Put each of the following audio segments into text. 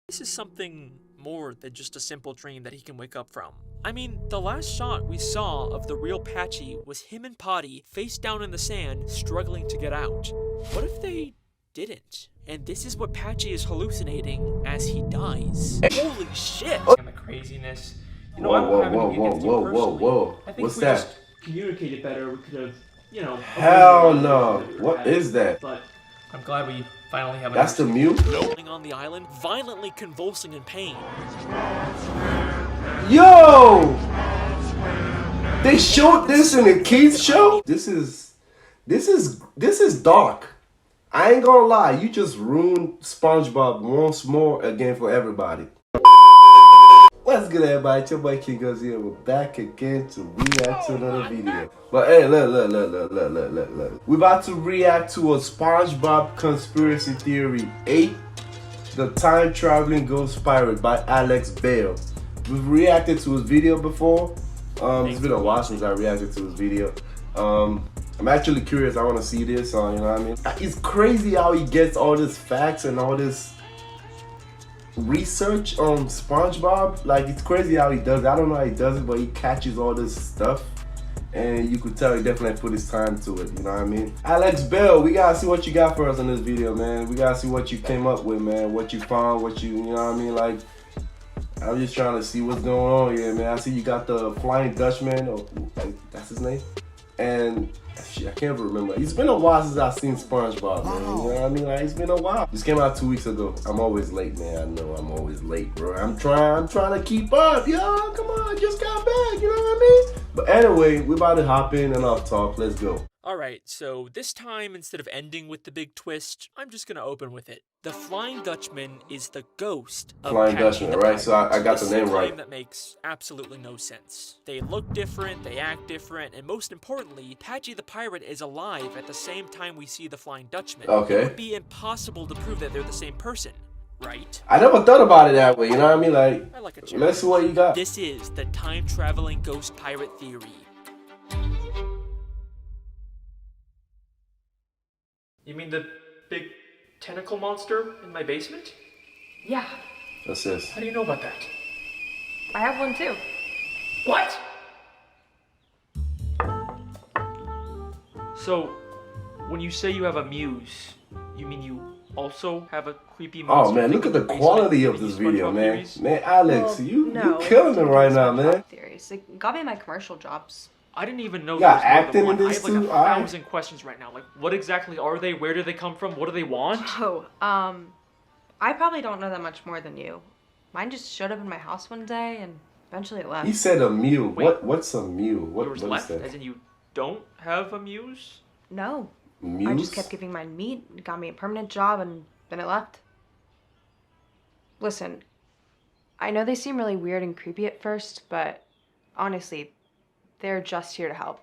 This is something more than just a simple dream that he can wake up from. I mean, the last shot we saw of the real Patchy was him and Potty face down in the sand, struggling to get out. What if they didn't? And this is what Patchy is hallucinating as he dies. Holy shit! And the craziness. You know, Whoa. I think What's if we that? just communicated better, we could have, you know. Hell no. What is that? But I'm glad we finally have. That's the Mew? Rolling on the island, violently convulsing in pain. Yo! They showed this in the kids show? This is dark. I ain't gonna lie, you just ruined SpongeBob once more again for everybody. What's good, everybody? It's your boy King Goes here. We're back again to react to another video. But hey, look. We're about to react to a SpongeBob conspiracy theory 8, The Time Traveling Ghost Pirate by Alex Bale. We've reacted to his video before. It's been a while since I reacted to his video. I'm actually curious. I want to see this. You know what I mean? It's crazy how he gets all this facts and all this research on SpongeBob. Like, it's crazy how he does it. I don't know how he does it, but he catches all this stuff, and you could tell he definitely put his time to it. You know what I mean? Alex Bell, we gotta see what you got for us in this video, man. We gotta see what you came up with, man. What you found, you know what I mean? Like, I'm just trying to see what's going on here, man. I see you got the Flying Dutchman, or that's his name, and shit, I can't remember. It's been a while since I've seen SpongeBob, man. You know what I mean? Like, it's been a while. This came out 2 weeks ago. I'm always late, man. I know I'm always late, bro. I'm trying to keep up, yo. Come on, I just got back. You know what I mean? But anyway, we're about to hop in and off talk. Let's go. Alright, so this time, instead of ending with the big twist, I'm just gonna open with it. The Flying Dutchman is the ghost of Flying Patchy Dutchman, the right? So I got the name right. That makes absolutely no sense. They look different, they act different, and most importantly, Patchy the Pirate is alive at the same time we see the Flying Dutchman. Okay. It would be impossible to prove that they're the same person, right? I never thought about it that way, you know what I mean? Like, I like a challenge. Let's see what you got. This is the time-traveling ghost pirate theory. You mean the big tentacle monster in my basement? Yeah, What's this? How do you know about that? I have one too. What? So, when you say you have a muse, you mean you also have a creepy monster? Oh man, look at the quality of this video, man. Theories? Man, Alex, Well, you no, killing it right now, man. Theories. It got me my commercial jobs. I didn't even know You there got was more acting than one. in I this have like too? 1,000 questions right now. Like, what exactly are they? Where do they come from? What do they want? Oh, I probably don't know that much more than you. Mine just showed up in my house one day and eventually it left. He said a mule. Wait. What's a mule? What Yours is left, that? as in you don't have a muse? No. Muse? I just kept giving mine meat, it got me a permanent job, and then it left. Listen, I know they seem really weird and creepy at first, but honestly, they're just here to help.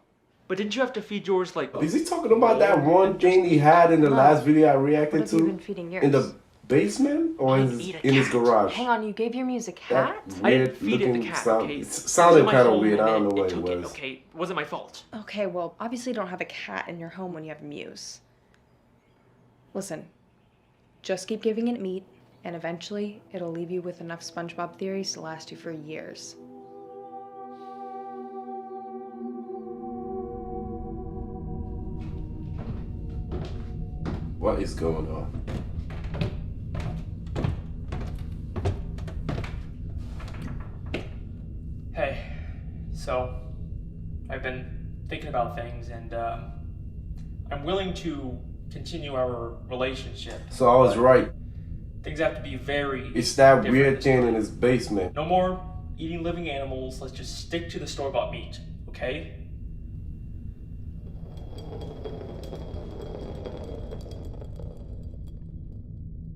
But didn't you have to feed yours like... Is he talking about that one thing he had in the last video I What reacted have you been to? feeding yours? In the basement or in his garage? Hang on, you gave your muse a cat? That I didn't weird feed it the looking cat, sound. okay? It sounded was in my kind of home weird. I and don't know what it took was. Okay, it wasn't my fault. Okay, well, obviously you don't have a cat in your home when you have a muse. Listen, just keep giving it meat, and eventually it'll leave you with enough SpongeBob theories to last you for years. What is going on? Hey, so I've been thinking about things, and I'm willing to continue our relationship. So I was right. Things have to be very... It's that different weird this thing time. in his basement. No more eating living animals. Let's just stick to the store-bought meat, okay?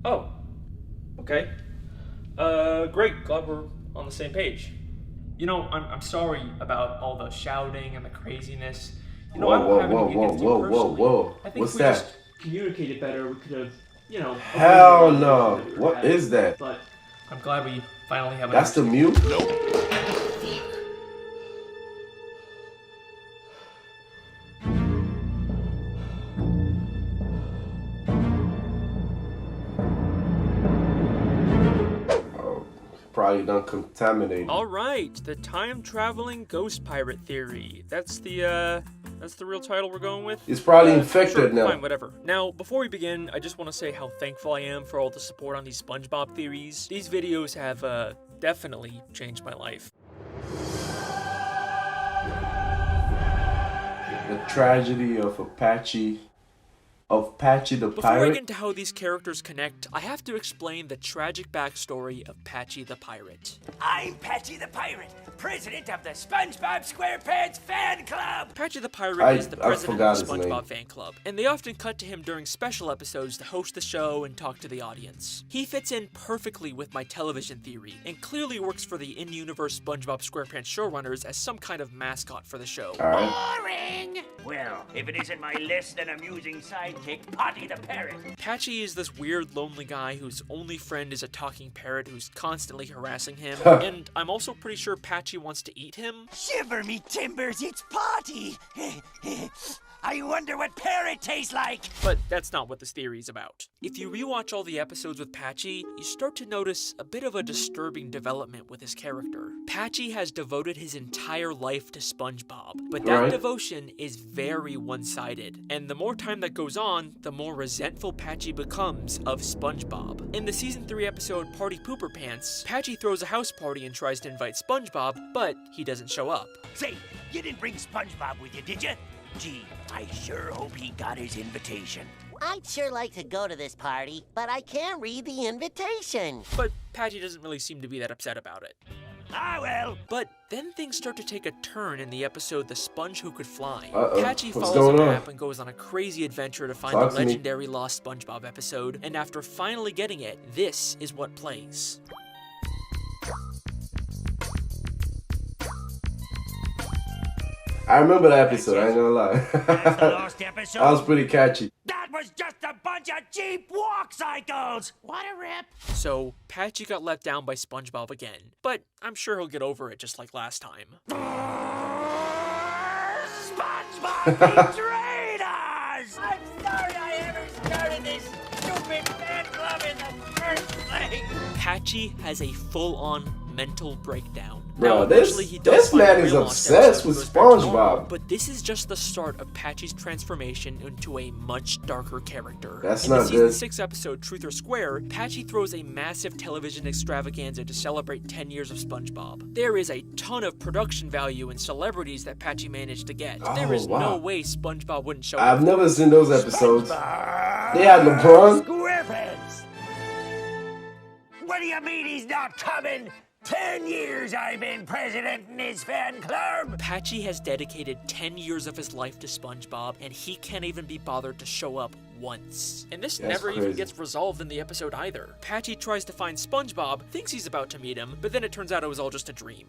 Oh, okay. Great. Glad we're on the same page. You know, I'm sorry about all the shouting and the craziness. You know, I don't have anything against you personally. I think What's if we that? just communicated better, we could have, you know... Hell avoided no. what we What had. is that? But I'm glad we finally have... That's the mule? probably done contaminated. All right, the time-traveling ghost pirate theory. That's the real title we're going with? It's probably infected sure, now. Fine, whatever. Now, before we begin, I just want to say how thankful I am for all the support on these SpongeBob theories. These videos have, definitely changed my life. The tragedy of Patchy the Before I pirate. get into how these characters connect, I have to explain the tragic backstory of Patchy the Pirate. I'm Patchy the Pirate, president of the SpongeBob SquarePants fan club. Patchy the Pirate is the president forgot of the his name. SpongeBob fan club, and they often cut to him during special episodes to host the show and talk to the audience. He fits in perfectly with my television theory, and clearly works for the in-universe SpongeBob SquarePants showrunners as some kind of mascot for the show. Alright. Boring. Well, if it isn't my less than amusing sidekick, Potty the Parrot. Patchy is this weird, lonely guy whose only friend is a talking parrot who's constantly harassing him, and I'm also pretty sure Patchy wants to eat him. Shiver me timbers, it's Potty. I wonder what parrot tastes like. But that's not what this theory is about. If you rewatch all the episodes with Patchy, you start to notice a bit of a disturbing development with his character. Patchy has devoted his entire life to SpongeBob, but that devotion is very one-sided. And the more time that goes on, the more resentful Patchy becomes of SpongeBob. In the season 3 episode Party Pooper Pants, Patchy throws a house party and tries to invite SpongeBob, but he doesn't show up. Say, you didn't bring SpongeBob with you, did you? Gee, I sure hope he got his invitation. I'd sure like to go to this party, but I can't read the invitation. But Patchy doesn't really seem to be that upset about it. Ah, well. But then things start to take a turn in the episode The Sponge Who Could Fly. Uh-oh. Patchy What's follows a going on? map and goes on a crazy adventure to find Talk the to me. legendary Lost SpongeBob episode, and after finally getting it, this is what plays. I remember that episode, I ain't gonna lie. That's the lost episode. That was pretty catchy. That was just a bunch of cheap walk cycles. What a rip. So, Patchy got let down by SpongeBob again, but I'm sure he'll get over it just like last time. SpongeBob betrayed us! I'm sorry I ever started this stupid fan club in the first place. Patchy has a full-on mental breakdown. Bro, Now, this eventually he does find man a is real Lost obsessed episode with and goes back to normal, SpongeBob. But this is just the start of Patchy's transformation into a much darker character. That's in the not season good. 6 episode Truth or Square, Patchy throws a massive television extravaganza to celebrate 10 years of SpongeBob. There is a ton of production value and celebrities that Patchy managed to get. There is wow. no way SpongeBob wouldn't show up. I've never seen those episodes. SpongeBob They had LeBron. SquarePants. What do you mean he's not coming? 10 years I've been president in his fan club. Patchy has dedicated 10 years of his life to SpongeBob, and he can't even be bothered to show up once. And this That's never even crazy. gets resolved in the episode either. Patchy tries to find SpongeBob, thinks he's about to meet him, but then it turns out it was all just a dream.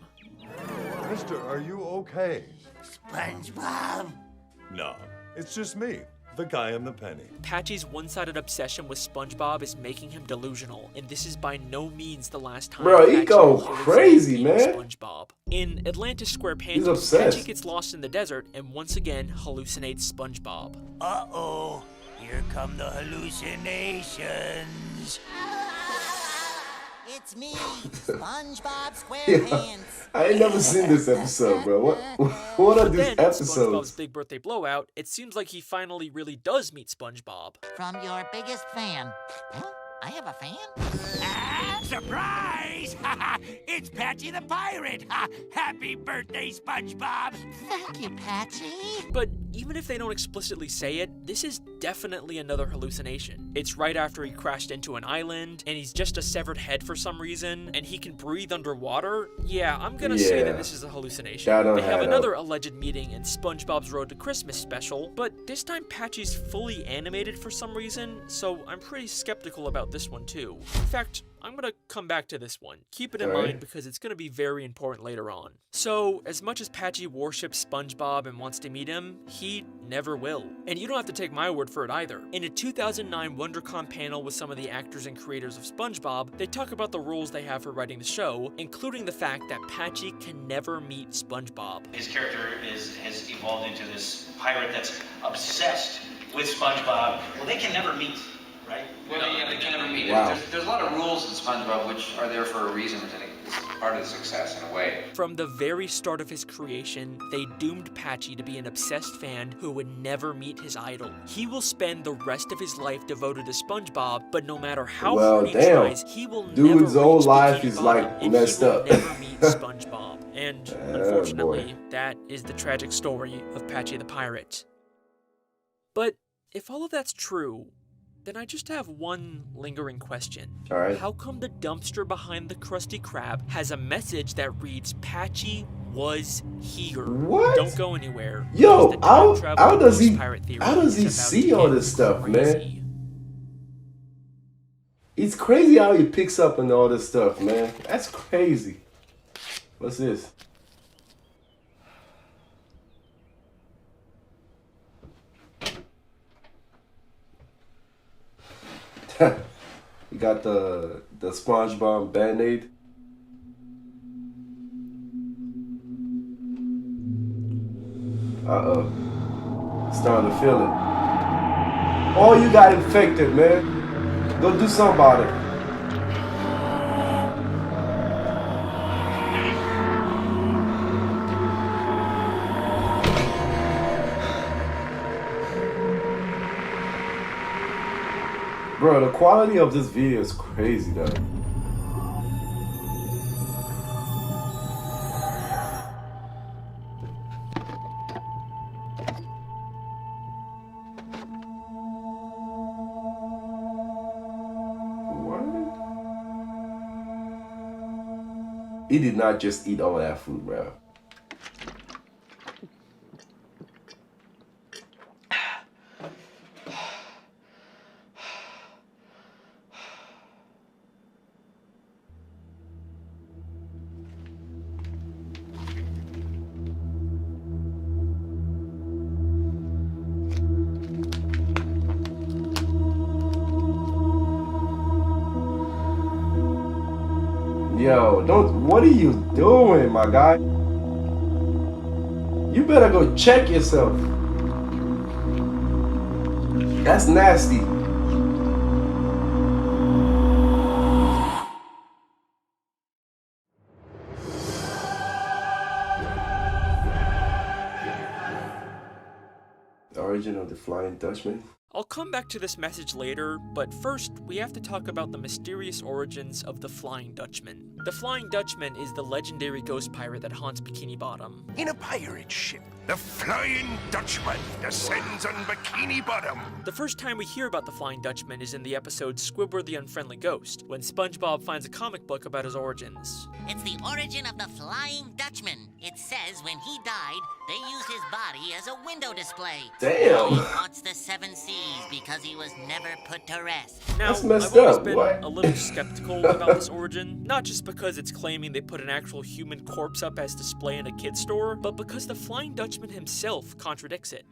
Mister, are you okay? SpongeBob. No, it's just me, the guy in the penny. Patchy's one-sided obsession with SpongeBob is making him delusional, and this is by no means the last time Bro, he Patchy go will hallucinate crazy, being man. SpongeBob. In Atlantis SquarePants, obsessed. Patchy gets lost in the desert and once again hallucinates SpongeBob. Uh-oh. Here come the hallucinations. It's me, SpongeBob SquarePants. I ain't never seen this episode, bro. What are But these then, in SpongeBob's episodes? Big Birthday Blowout, it seems like he finally really does meet SpongeBob. From your biggest fan. Huh? I have a fan? Ah, surprise! It's Patchy the Pirate. Happy birthday, SpongeBob. Thank you, Patchy. But even if they don't explicitly say it, this is definitely another hallucination. It's right after he crashed into an island, and he's just a severed head for some reason, and he can breathe underwater. Yeah, I'm gonna say that Yeah. this is a hallucination. That don't They have add another up. alleged meeting in SpongeBob's Road to Christmas special, but this time Patchy's fully animated for some reason, so I'm pretty skeptical about this one too. In fact, I'm gonna come back to this one. Keep it in Alright. mind because it's gonna be very important later on. So, as much as Patchy worships SpongeBob and wants to meet him, he never will. And you don't have to take my word for it either. In a 2009 WonderCon panel with some of the actors and creators of SpongeBob, they talk about the rules they have for writing the show, including the fact that Patchy can never meet SpongeBob. His character has evolved into this pirate that's obsessed with SpongeBob. Well, they can never meet. right? Well, they can never meet. Wow. There's a lot of rules in SpongeBob which are there for a reason, which I think is part of the success in a way. From the very start of his creation, they doomed Patchy to be an obsessed fan who would never meet his idol. He will spend the rest of his life devoted to SpongeBob, but no matter how hard he tries, he will never Dude's whole reach life Bikini is Bottom, like and messed he will up. never meet SpongeBob. And unfortunately, boy. that is the tragic story of Patchy the Pirate. But if all of that's true, then I just have one lingering question. All right. How come the dumpster behind the Krusty Krab has a message that reads, Patchy was here? What? Don't go anywhere. Yo, because the time travel how does ghost he pirate theory how does he is about see to all get this stuff, crazy. man? It's crazy how he picks up on all this stuff, man. That's crazy. What's this? You got the SpongeBob Band-Aid. Uh-oh. Starting to feel it. Oh, you got infected, man. Go do something about it. Bro, the quality of this video is crazy, though. What? He did not just eat all that food, bro. Yo, what are you doing, my guy? You better go check yourself. That's nasty. The origin of the Flying Dutchman. I'll come back to this message later, but first, we have to talk about the mysterious origins of the Flying Dutchman. The Flying Dutchman is the legendary ghost pirate that haunts Bikini Bottom. In a pirate ship, the Flying Dutchman descends on Bikini Bottom. The first time we hear about the Flying Dutchman is in the episode Squidward the Unfriendly Ghost, when SpongeBob finds a comic book about his origins. It's the origin of the Flying Dutchman. It says when he died, they used his body as a window display. Damn. He haunts the 7 seas because he was never put to rest. Now, That's messed I've always up. been What? a little skeptical about this origin, not just because it's claiming they put an actual human corpse up as display in a kid's store, but because the Flying Dutchman himself contradicts it.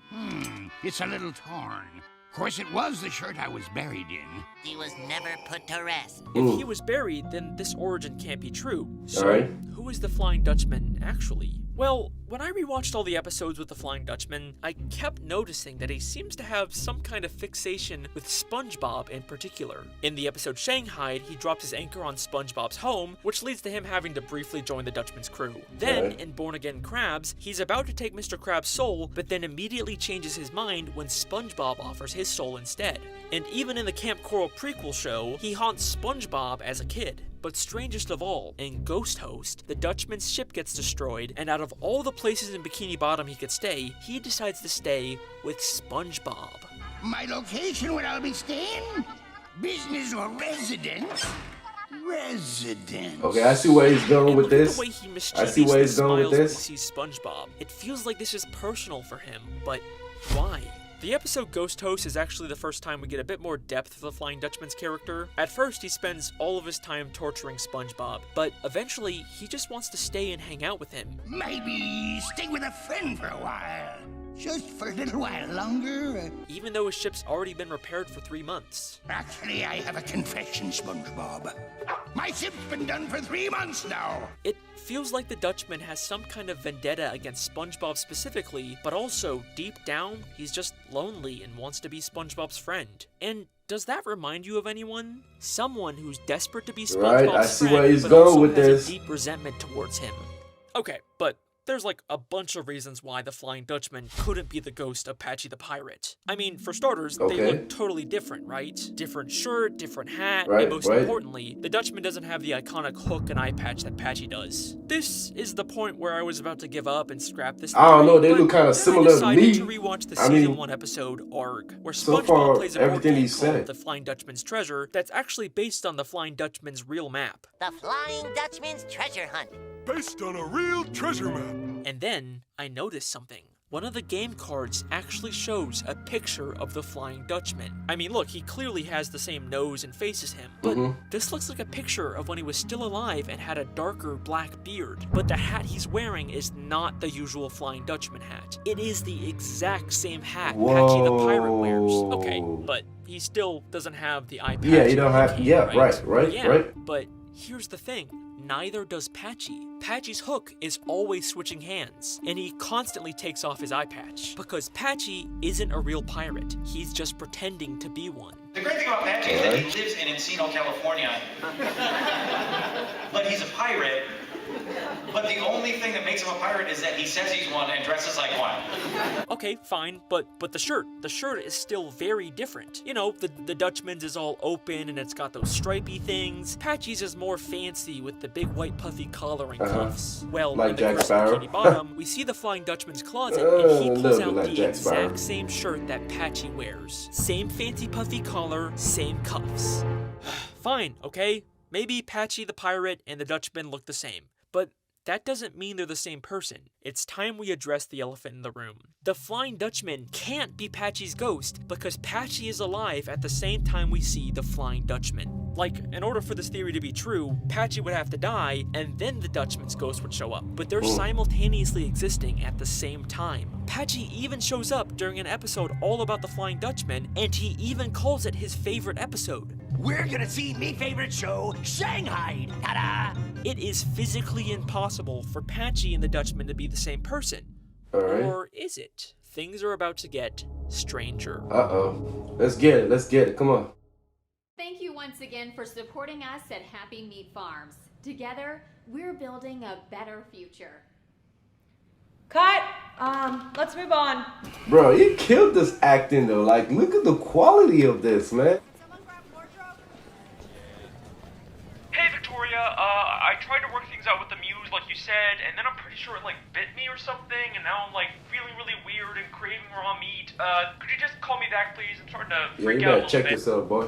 It's a little torn. Of course, it was the shirt I was buried in. He was never put to rest. If he was buried, then this origin can't be true. So, Alright. who is the Flying Dutchman actually? Well, when I rewatched all the episodes with the Flying Dutchman, I kept noticing that he seems to have some kind of fixation with SpongeBob in particular. In the episode Shanghai, he drops his anchor on SpongeBob's home, which leads to him having to briefly join the Dutchman's crew. Then, Right. in Born Again Krabs, he's about to take Mr. Krabs' soul, but then immediately changes his mind when SpongeBob offers his soul instead. And even in the Camp Coral prequel show, he haunts SpongeBob as a kid. But strangest of all, in Ghost Host, the Dutchman's ship gets destroyed, and out of all the places in Bikini Bottom he could stay, he decides to stay with SpongeBob. My location where I'll be staying? Business or residence? Residence. Okay, I see where he's going And with look at this. the way he I see where he's going with smiles when this. he sees SpongeBob. It feels like this is personal for him, but why? The episode Ghost Host is actually the first time we get a bit more depth of the Flying Dutchman's character. At first, he spends all of his time torturing SpongeBob, but eventually, he just wants to stay and hang out with him. Maybe stay with a friend for a while. Just for a little while longer. Even though his ship's already been repaired for 3 months. Actually, I have a confession, SpongeBob. My ship's been done for 3 months now. It feels like the Dutchman has some kind of vendetta against SpongeBob specifically, but also, deep down, he's just lonely and wants to be SpongeBob's friend. And does that remind you of anyone? Someone who's desperate to be SpongeBob's Right, I see friend, where he's but going also with has this. a deep resentment towards him. Okay, but there's like a bunch of reasons why the Flying Dutchman couldn't be the ghost of Patchy the Pirate. I mean, for starters, they Okay. look totally different, right? Different shirt, different hat, Right, and most right. importantly, the Dutchman doesn't have the iconic hook and eye patch that Patchy does. This is the point where I was about to give up and scrap this I don't know, theory, they look but kinda then similar to I decided me. to rewatch the I season mean, 1 episode, Arg, where so SpongeBob far, plays a board everything game he said. called The Flying Dutchman's Treasure that's actually based on the Flying Dutchman's real map. The Flying Dutchman's treasure hunt. Based on a real treasure map. And then I noticed something. One of the game cards actually shows a picture of the Flying Dutchman. I mean, look, he clearly has the same nose and face as him, but this looks like a picture of when he was still alive and had a darker black beard. But the hat he's wearing is not the usual Flying Dutchman hat. It is the exact same hat Patchy the Pirate wears. Okay, but he still doesn't have the eye patch. Yeah, you don't have. hand, Yeah, right. Yeah, but here's the thing. Neither does Patchy. Patchy's hook is always switching hands, and he constantly takes off his eye patch. Because Patchy isn't a real pirate, he's just pretending to be one. The great thing about Patchy is that he lives in Encino, California. But he's a pirate. But the only thing that makes him a pirate is that he says he's one and dresses like one. Okay, fine, but the shirt is still very different. You know, the Dutchman's is all open and it's got those stripy things. Patchy's is more fancy with the big white puffy collar and cuffs. Well, Like in the Jack Curse of Sparrow. Bikini Bottom, we see the Flying Dutchman's closet and he a pulls little out bit like the Jack Sparrow. exact same shirt that Patchy wears. Same fancy puffy collar, same cuffs. Fine, okay? Maybe Patchy the pirate and the Dutchman look the same, but that doesn't mean they're the same person. It's time we address the elephant in the room. The Flying Dutchman can't be Patchy's ghost because Patchy is alive at the same time we see the Flying Dutchman. Like, in order for this theory to be true, Patchy would have to die and then the Dutchman's ghost would show up, but they're simultaneously existing at the same time. Patchy even shows up during an episode all about the Flying Dutchman, and he even calls it his favorite episode. We're gonna see me favorite show, Shanghai. Ta-da! It is physically impossible for Patchy and the Dutchman to be the same person. Alright. Or is it? Things are about to get stranger. Uh-oh. Let's get it. Come on. Thank you once again for supporting us at Happy Meat Farms. Together, we're building a better future. Cut! Let's move on. Bro, he killed this acting though. Like, look at the quality of this, man. Hey Victoria, I tried to work things out with the muse like you said, and then I'm pretty sure it like bit me or something, and now I'm like feeling really weird and craving raw meat. Could you just call me back please? I'm starting to Yeah, freak you out a better little check bit. yourself, boy.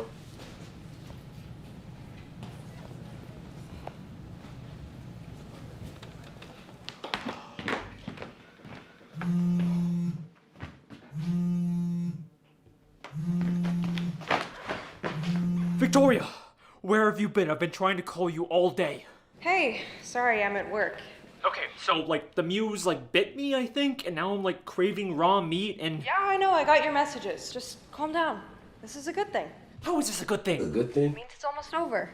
Victoria, where have you been? I've been trying to call you all day. Hey, sorry, I'm at work. Okay, so like the muse like bit me, I think, and now I'm like craving raw meat and Yeah, I know, I got your messages. Just calm down. This is a good thing. how is this a good A thing? good thing. Means it's almost over.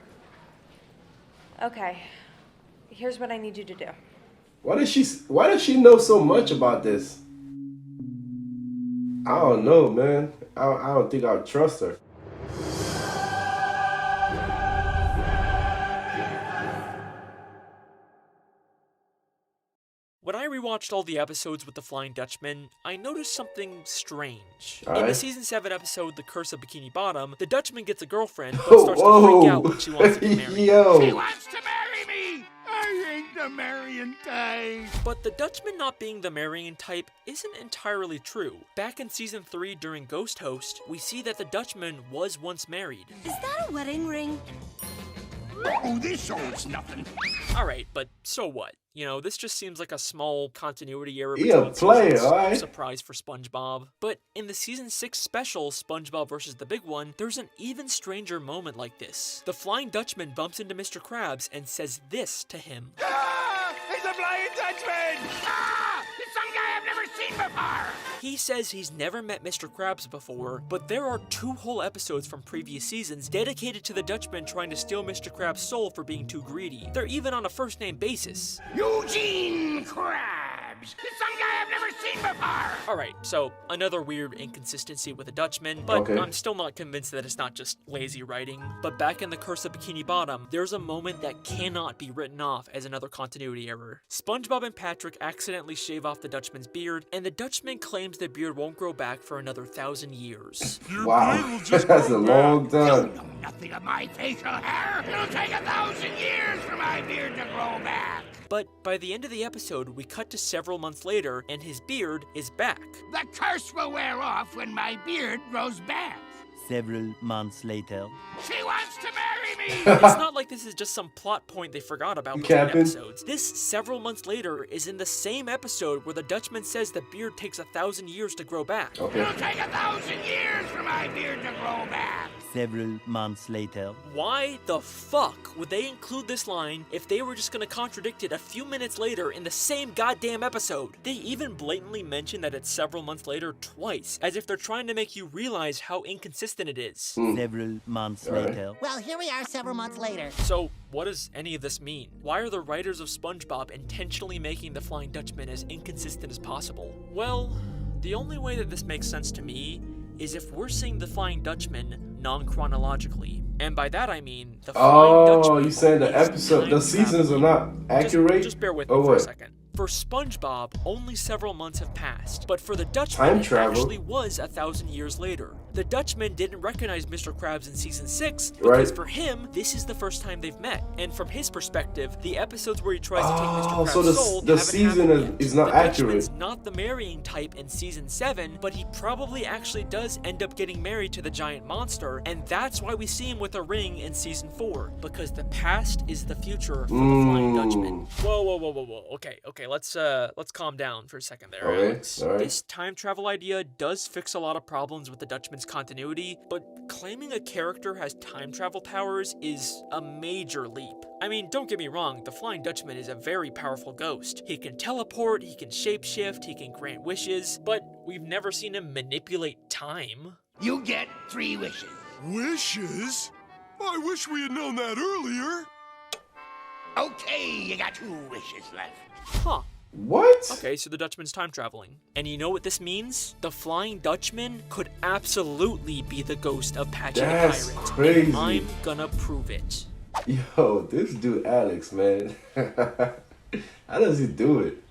Okay, here's what I need you to do. Why does she know so much about this? I don't know, man. I don't think I would trust her. When I rewatched all the episodes with the Flying Dutchman, I noticed something strange. In the Alright. season 7 episode, The Curse of Bikini Bottom, the Dutchman gets a girlfriend, but starts to freak out when she wants to get married. Yo. She wants to marry me! I ain't the marrying type. But the Dutchman not being the marrying type isn't entirely true. Back in season 3 during Ghost Host, we see that the Dutchman was once married. Is that a wedding ring? Oh, this shows nothing. Alright, but so what? You know, this just seems like a small continuity error He a between player, seasons. alright. Surprise for SpongeBob. But in the season 6 special, SpongeBob vs. the Big One, there's an even stranger moment like this. The Flying Dutchman bumps into Mr. Krabs and says this to him. Ah! It's a Flying Dutchman! Ah! It's some guy I've never seen before! He says he's never met Mr. Krabs before, but there are 2 whole episodes from previous seasons dedicated to the Dutchman trying to steal Mr. Krabs' soul for being too greedy. They're even on a first-name basis. Eugene Krabs! Krabs! Some guy I've never seen before! Alright, so another weird inconsistency with the Dutchman, but Okay. I'm still not convinced that it's not just lazy writing. But back in The Curse of Bikini Bottom, there's a moment that cannot be written off as another continuity error. SpongeBob and Patrick accidentally shave off the Dutchman's beard, and the Dutchman claims the beard won't grow back for another 1,000 years. Wow, that's a long time. know nothing of my facial hair. It'll take 1,000 years for my beard to grow back. But by the end of the episode, we cut to several months later, and his beard is back. The curse will wear off when my beard grows back. Several months later. She wants to marry me! It's not like this is just some plot point they forgot about between Captain? episodes. This several months later is in the same episode where the Dutchman says the beard takes 1,000 years to grow back. Okay. It'll take 1,000 years for my beard to grow back. Several months later. Why the fuck would they include this line if they were just gonna contradict it a few minutes later in the same goddamn episode? They even blatantly mention that it's several months later twice, as if they're trying to make you realize how inconsistent it is. Several months later. Well, here we are several months later. So, what does any of this mean? Why are the writers of SpongeBob intentionally making the Flying Dutchman as inconsistent as possible? Well, the only way that this makes sense to me is if we're seeing the Flying Dutchman non-chronologically. And by that I mean the Flying Dutchman. Oh, you saying the episode, the seasons are not accurate? Just bear with me for a second. For SpongeBob, only several months have passed, but for the Dutchman, Time it travel. actually was 1,000 years later. The Dutchman didn't recognize Mr. Krabs in season 6 because Right. for him, this is the first time they've met. And from his perspective, the episodes where he tries to take Mr. Oh, Krabs' so soul the haven't season happened is yet. not The accurate. Dutchman's not the marrying type in season 7, but he probably actually does end up getting married to the giant monster, and that's why we see him with a ring in season 4, because the past is the future for the Flying Dutchman. Whoa. Okay, let's calm down for a second there, Okay, Alex. alright. This time travel idea does fix a lot of problems with the Dutchman's continuity, but claiming a character has time travel powers is a major leap. I mean, don't get me wrong, the Flying Dutchman is a very powerful ghost. He can teleport, he can shapeshift, he can grant wishes, but we've never seen him manipulate time. You get 3 wishes. Wishes? I wish we had known that earlier. Okay, you got 2 wishes left. Huh. What? Okay, so the Dutchman's time traveling. And you know what this means? The Flying Dutchman could absolutely be the ghost of Patchy That's the Pirate. crazy. And I'm gonna prove it. Yo, this dude Alex, man. How does he do it?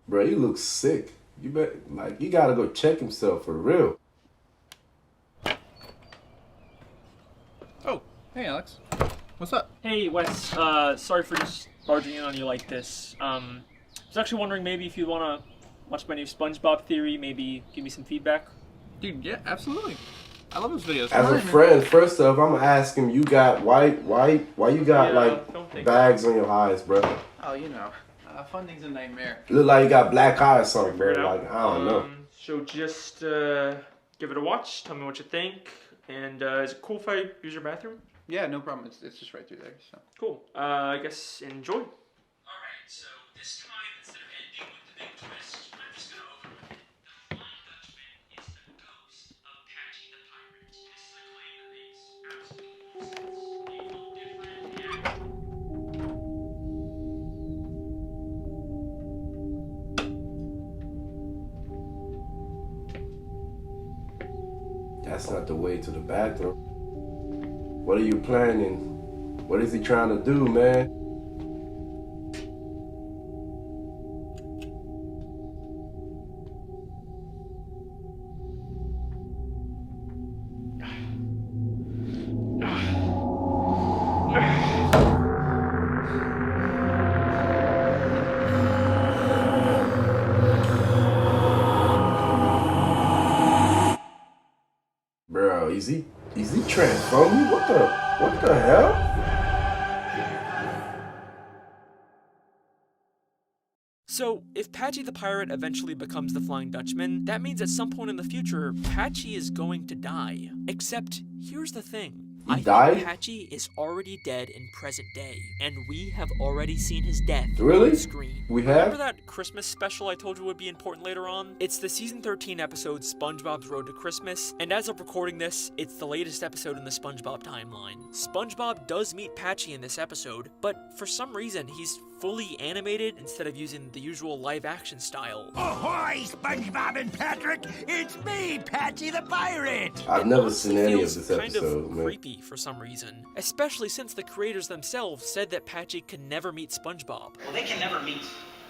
Bro, he looks sick. You you gotta go check himself for real. Oh, hey Alex. What's up? Hey Wes, sorry for just barging in on you like this. I was actually wondering maybe if you want to watch my new SpongeBob theory, maybe give me some feedback. Dude, yeah, absolutely. I love those videos. As a friend, first off, I'm gonna ask him. You got why you got don't think bags on your eyes, bro? Oh, you know, funding's a nightmare. You look like you got black eye or something, bro. Figure it out. Like I don't know. So just give it a watch, tell me what you think, and is it cool if I use your bathroom? Yeah, no problem. It's just right through there. So. Cool. I guess enjoy. Alright, so this time instead of ending with the big twist, I'm just gonna overlook it. The Flying Dutchman is the ghost of Patchy the Pirate. This is a claim that makes absolutely no sense. A little different, yeah. That's not the way to the bathroom. What are you planning? What is he trying to do, man? Bro, is he transforming? What the hell? So, if Patchy the Pirate eventually becomes the Flying Dutchman, that means at some point in the future, Patchy is going to die. Except, here's the thing. I died? think Patchy is already dead in present day, and we have already seen his death Really? on screen. We Remember have? that Christmas special I told you would be important later on? It's the season 13 episode SpongeBob's Road to Christmas, and as of recording this, it's the latest episode in the SpongeBob timeline. SpongeBob does meet Patchy in this episode, but for some reason he's fully animated instead of using the usual live-action style. Ahoy, SpongeBob and Patrick! It's me, Patchy the Pirate! I've never seen any of Feels this kind episode, of man. creepy for some reason, especially since the creators themselves said that Patchy could never meet SpongeBob. Well, they can never meet,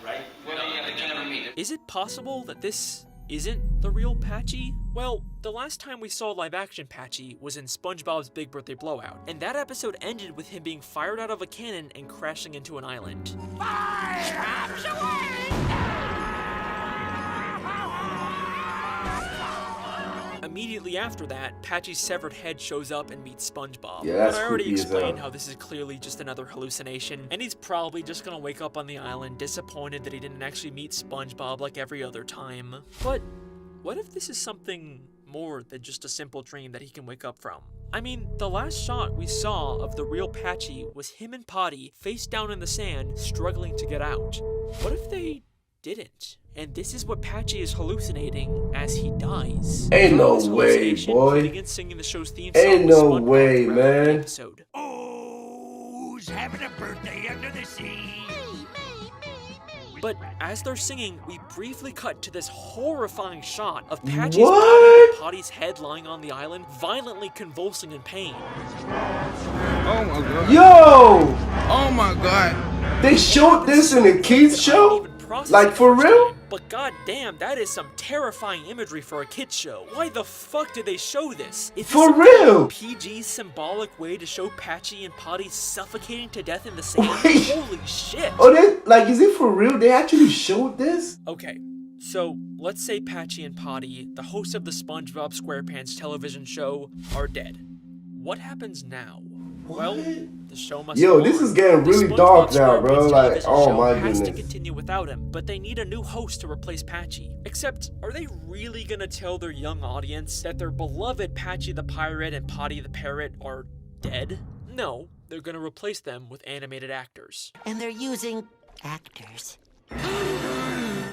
right? Well, yeah, they can never meet. Is it possible that this isn't the real Patchy? Well, the last time we saw live-action Patchy was in SpongeBob's Big Birthday Blowout, and that episode ended with him being fired out of a cannon and crashing into an island. Immediately after that, Patchy's severed head shows up and meets SpongeBob. Yeah, that's but I already creepy as explained hell. how this is clearly just another hallucination, and he's probably just gonna wake up on the island disappointed that he didn't actually meet SpongeBob like every other time. But what if this is something more than just a simple dream that he can wake up from? I mean, the last shot we saw of the real Patchy was him and Potty face down in the sand, struggling to get out. What if they didn't? And this is what Patchy is hallucinating as he dies. Ain't Throughout no this way, hallucination, boy. He begins singing the show's theme song Ain't with no SpongeBob way, throughout the man. episode. Who's having a birthday under the sea? But as they're singing, we briefly cut to this horrifying shot of Patchy's What? body and Potty's head lying on the island, violently convulsing in pain. Oh my god. Yo! Oh my god. They showed this in the kids show? Even process Like, it for first real? time. But goddamn, that is some terrifying imagery for a kids show. Why the fuck did they show this? Is this For some kind of real? PG symbolic way to show Patchy and Potty suffocating to death in the sand? Wait. Holy shit! Oh, they, like, is it for real? They actually showed this? Okay, so let's say Patchy and Potty, the hosts of the SpongeBob SquarePants television show, are dead. What happens now? Well, the show must Yo, go this on. is getting The really SpongeBob dark now, bro. SquarePants Like, television oh show my has to goodness. continue without him, but they need a new host to replace Patchy. Except, are they really gonna tell their young audience that their beloved Patchy the Pirate and Potty the Parrot are dead? No, they're gonna replace them with animated actors. And they're using actors.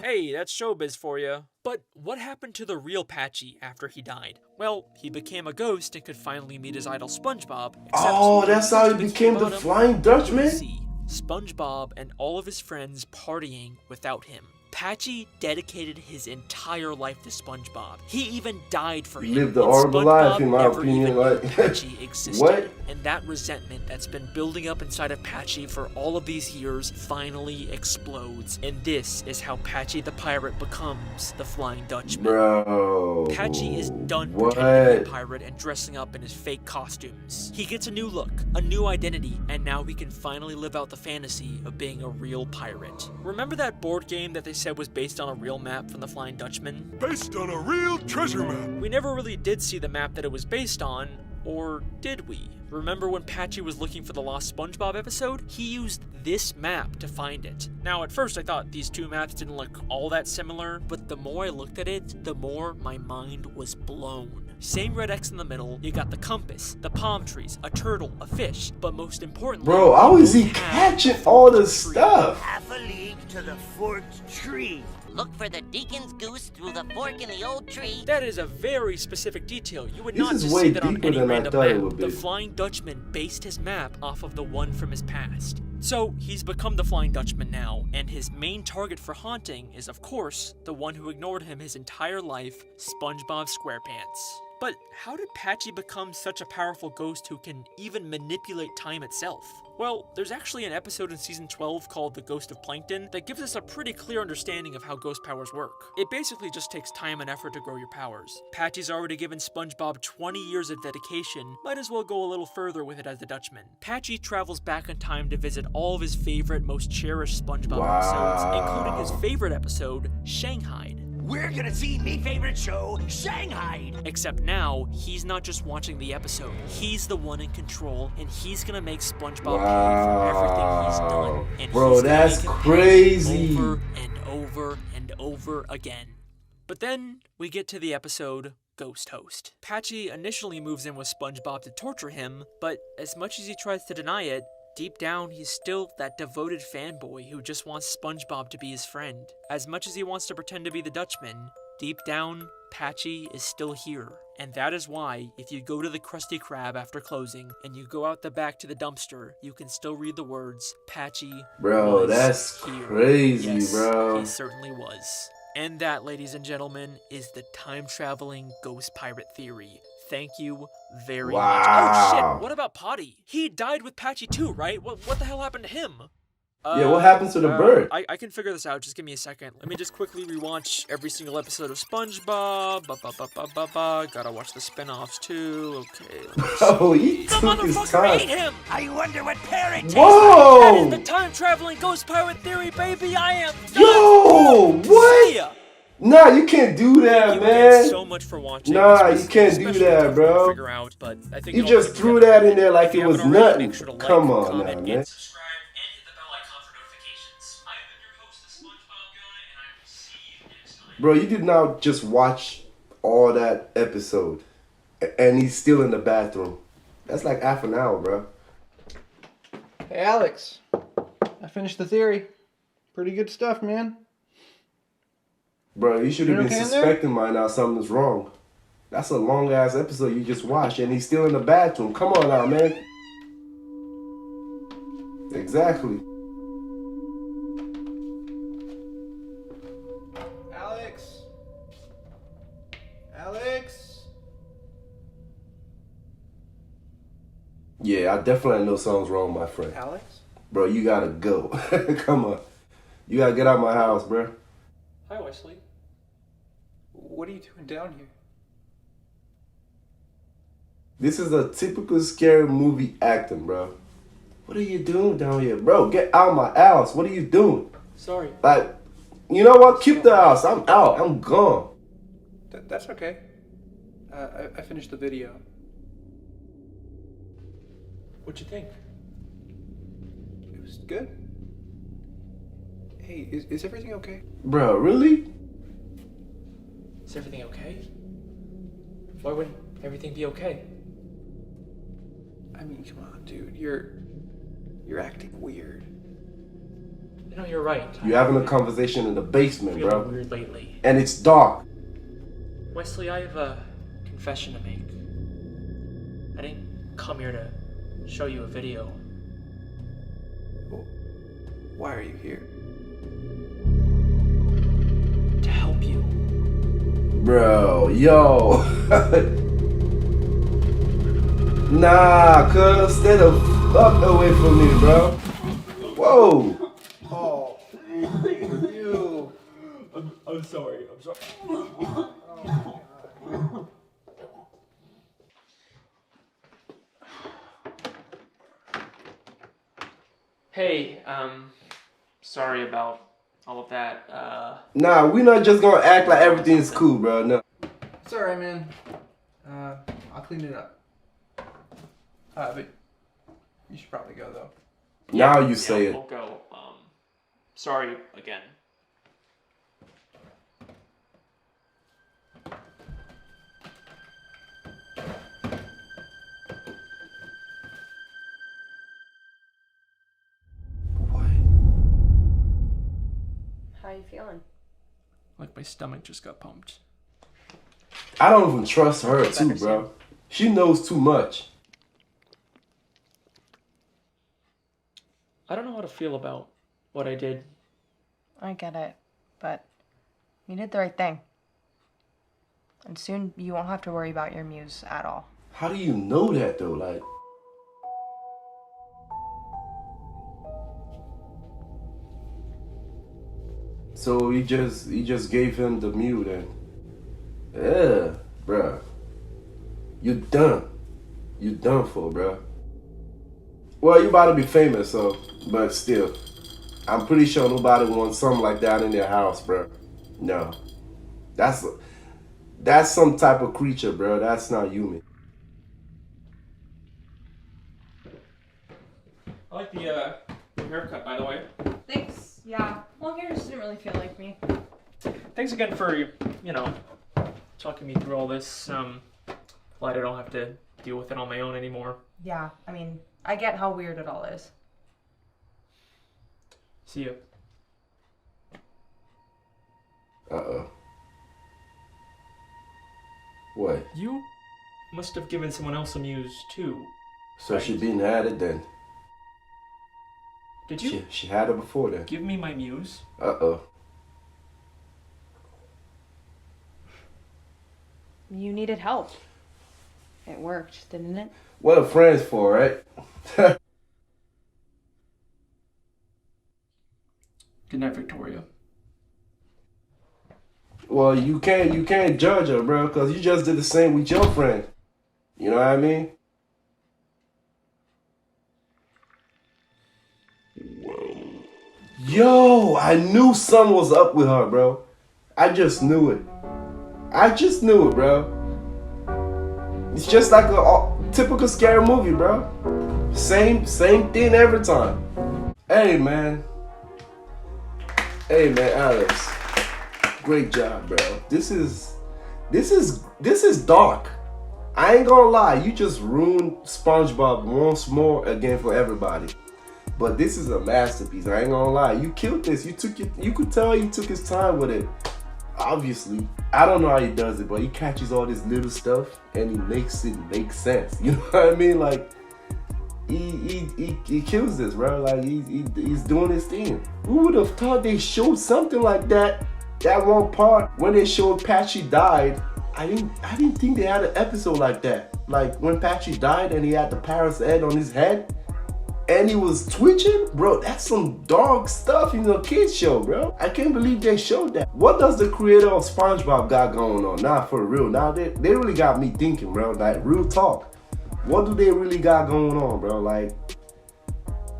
Hey, that's showbiz for you. But what happened to the real Patchy after he died? Well, he became a ghost and could finally meet his idol SpongeBob. except Oh, that's how he the became the bottom, Flying we Dutchman? see SpongeBob and all of his friends partying without him. Patchy dedicated his entire life to SpongeBob. He even died for him. Lived a and horrible SpongeBob life, in my never opinion, even knew like- Patchy existed. What? And that resentment that's been building up inside of Patchy for all of these years finally explodes. And this is how Patchy the Pirate becomes the Flying Dutchman. Bro. Patchy is done What? pretending to be a pirate and dressing up in his fake costumes. He gets a new look, a new identity, and now he can finally live out the fantasy of being a real pirate. Remember that board game that they said was based on a real map from the Flying Dutchman? Based on a real treasure map. We never really did see the map that it was based on, or did we? Remember when Patchy was looking for the Lost SpongeBob episode? He used this map to find it. Now, at first I thought these two maps didn't look all that similar, but the more I looked at it, the more my mind was blown. Same red X in the middle, you got the compass, the palm trees, a turtle, a fish, but most importantly, Bro, how is he both have catching all this stuff? Half a league to the forked tree. Look for the deacon's goose through the fork in the old tree. That is a very specific detail. You would This not is just way see that on deeper any than I random thought it map. would be. The Flying Dutchman based his map off of the one from his past. So he's become the Flying Dutchman now, and his main target for haunting is, of course, the one who ignored him his entire life, SpongeBob SquarePants. But how did Patchy become such a powerful ghost who can even manipulate time itself? Well, there's actually an episode in season 12 called The Ghost of Plankton that gives us a pretty clear understanding of how ghost powers work. It basically just takes time and effort to grow your powers. Patchy's already given SpongeBob 20 years of dedication, might as well go a little further with it as the Dutchman. Patchy travels back in time to visit all of his favorite, most cherished SpongeBob episodes, including his favorite episode, Shanghai. We're gonna see me favorite show, Shanghai. Except now, he's not just watching the episode. He's the one in control, and he's gonna make SpongeBob pay for everything he's done. And Bro, he's gonna that's make him pay crazy. over and over and over again. But then we get to the episode ghost host. Patchy initially moves in with SpongeBob to torture him, but as much as he tries to deny it, deep down he's still that devoted fanboy who just wants SpongeBob to be his friend. As much as he wants to pretend to be the Dutchman, deep down, Patchy is still here. And that is why, if you go to the Krusty Krab after closing, and you go out the back to the dumpster, you can still read the words, Patchy Bro, was that's here. crazy, Yes, bro. he certainly was. And that, ladies and gentlemen, is the time-traveling ghost pirate theory. Thank you very much. Oh shit, what about Potty? He died with Patchy too, right? What the hell happened to him? Yeah, what happens to the bird? I can figure this out. Just give me a second. Let me just quickly rewatch every single episode of SpongeBob. Gotta watch the spin-offs too. Okay. Bro, he The took his motherfucker time. ate him! I wonder what parrot tastes Whoa! That is the time-traveling ghost pirate theory, baby! I am Yo! done! What? See ya! Nah, you can't do that, Thank you again man. so much for watching. Nah, This was you can't do especially that, tough bro. to figure out, but I think You it all just came threw together. that in there like If it you was haven't already, nothing. make sure to like, Come on comment, now, and man. subscribe, and hit the bell icon for notifications. I have been your host, the SpongeBob Guy, and I will see you next time. Bro, you did not just watch all that episode, and he's still in the bathroom. That's like half an hour, bro. Hey, Alex. I finished the theory. Pretty good stuff, man. Bro, you should have You been okay in there? suspecting by now something's wrong. That's a long ass episode you just watched, and he's still in the bathroom. Come on now, man. Exactly. Alex. Alex. Yeah, I definitely know something's wrong, my friend. Alex? Bro, you gotta go. Come on. You gotta get out of my house, bro. Hi, Wesley. What are you doing down here? This is a typical scary movie acting, bro. What are you doing down here? Bro, get out of my house. What are you doing? Sorry. Like, you know what? Keep the house. I'm out. I'm gone. That's okay. I finished the video. What'd you think? It was good. Hey, is everything okay? Bro, really? Is everything okay? Why wouldn't everything be okay? I mean, come on, dude. You're acting weird. You know, you're right. You're having a conversation in the basement, Feeling bro. weird lately. And it's dark. Wesley, I have a confession to make. I didn't come here to show you a video. Well, why are you here? To help you. Bro, yo. Nah, cuz, stay the fuck away from me, bro. Whoa. Oh, you. I'm sorry. I'm sorry. Hey, sorry about all of that. Nah, we not just gonna act like everything's cool, bro. No. It's alright, man. I'll clean it up. But you should probably go, though. Now you say it. We'll go. Sorry again. How you feeling? Like my stomach just got pumped. I don't even trust her too, bro. She knows too much. I don't know how to feel about what I did. I get it, but you did the right thing. And soon you won't have to worry about your muse at all. How do you know that though? Like, so he just gave him the mute and yeah, bruh. You done. You done for, bruh. Well, you about to be famous, so, but still, I'm pretty sure nobody wants something like that in their house, bruh. No, that's some type of creature, bro. That's not human. I like the haircut, by the way. Thanks. Yeah. Long hair just didn't really feel like me. Thanks again for, you know, talking me through all this. Glad I don't have to deal with it on my own anymore. Yeah, I mean, I get how weird it all is. See ya. Uh-oh. What? You must have given someone else a muse too. So she been had it then. Did you? She had it before then. Give me my muse. Uh-oh. You needed help. It worked, didn't it? What are friends for, right? Good night, Victoria. Well, you can't judge her, bro, because you just did the same with your friend. You know what I mean? Yo, I knew something was up with her, bro. I just knew it. I just knew it, bro. It's just like a typical scary movie, bro. Same thing every time. Hey, man. Hey, man, Alex. Great job, bro. This is dark. I ain't gonna lie, you just ruined SpongeBob once more again for everybody. But this is a masterpiece. I ain't gonna lie. You killed this. You could tell he took his time with it. Obviously, I don't know how he does it, but he catches all this little stuff and he makes it make sense. You know what I mean? Like he kills this, bro. Like he's doing his thing. Who would have thought they showed something like that? That one part when they showed Patchy died, I didn't think they had an episode like that. Like when Patchy died and he had the parrot's head on his head and he was twitching, bro. That's some dark stuff in a kids show, bro. I can't believe they showed that. What does the creator of SpongeBob got going on? Nah, for real. Now they really got me thinking, bro. Like real talk. What do they really got going on, bro? Like,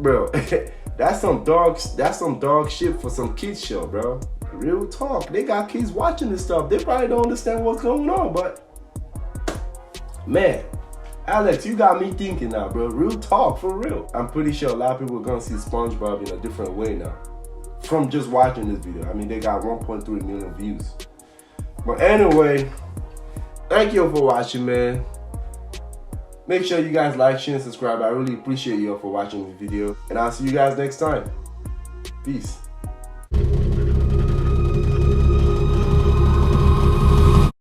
bro, that's some dark shit for some kids show, bro. Real talk. They got kids watching this stuff. They probably don't understand what's going on, but man, Alex, you got me thinking now, bro. Real talk, for real. I'm pretty sure a lot of people are gonna see SpongeBob in a different way now from just watching this video. I mean, they got 1.3 million views. But anyway, thank you for watching, man. Make sure you guys like, share, and subscribe. I really appreciate you all for watching this video. And I'll see you guys next time. Peace.